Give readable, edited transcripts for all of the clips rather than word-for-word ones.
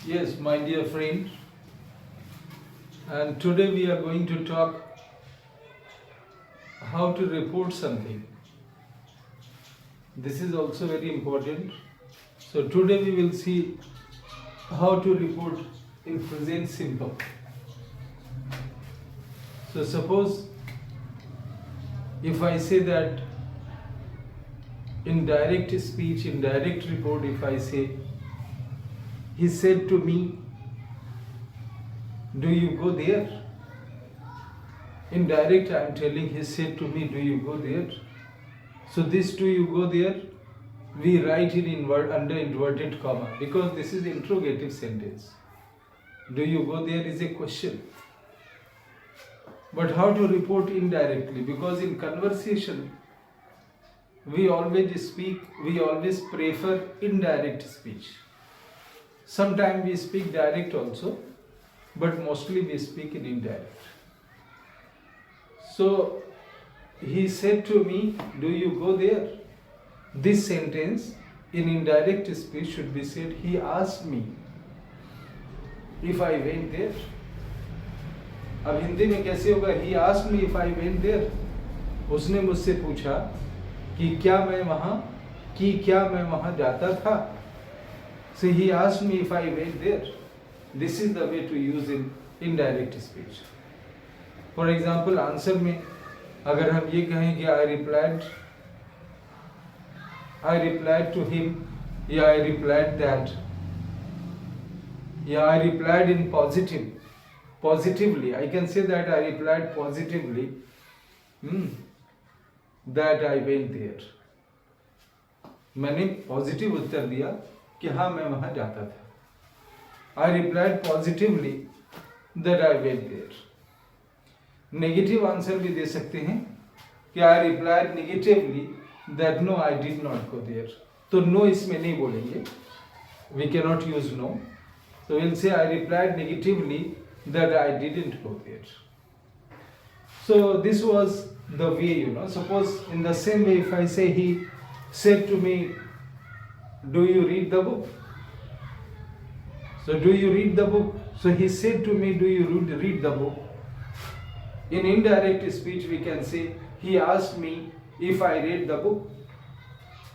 Yes, my dear friend, and today we are going to talk how to report something. This is also very important. So today we will see how to report in present simple. So suppose if I say that in direct speech, in direct report, if I say, he said to me, do you go there? In direct I am telling, he said to me, do you go there? So this do you go there, we write in under inverted comma because this is interrogative sentence. Do you go there is a question. But how to report indirectly? Because in conversation we always prefer indirect speech. Sometimes we speak direct also, but mostly we speak in indirect. So he said to me, do you go there? This sentence in indirect speech should be said, he asked me if I went there. अब हिंदी में कैसे होगा? He asked me if I went there. उसने मुझसे पूछा कि क्या मैं वहाँ जाता था. So he asked me if I went there. This is the way to use in indirect speech. For example, answer में अगर हम ये कहें कि I replied to him, या I replied that, या I replied in positively. I can say that I replied positively that I went there. मैंने positive उत्तर दिया कि हाँ मैं वहाँ जाता था. I replied positively that I went there. Negative answer भी दे सकते हैं कि I replied negatively that no I did not go there. तो no इसमें नहीं बोलेंगे. We cannot use no. So we'll say I replied negatively that I didn't go there. So this was the way, Suppose in the same way if I say he said to me, do you read the book? So do you read the book? So he said to me, do you read the book? In indirect speech we can say, he asked me if I read the book.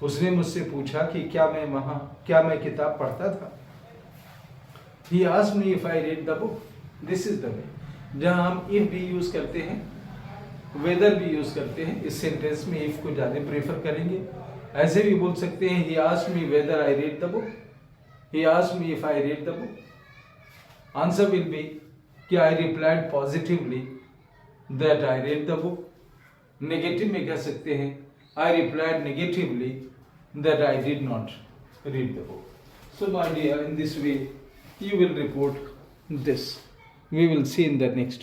उसने मुझसे पूछा कि क्या मैं किताब पढ़ता था. He asked me if I read the book. This is the way. जहाँ हम if भी यूज करते हैं, whether भी यूज करते हैं, इस सेंटेंस में if को ज़्यादा प्रेफर करेंगे. ऐसे भी बोल सकते हैं, he asked me whether I read the book. He asked me if I read the book. Answer will be कि I replied positively that I read the book. Negative में कह सकते हैं, I replied negatively that I did not read the book. So my dear, in this way you will report this. We will see in the next video.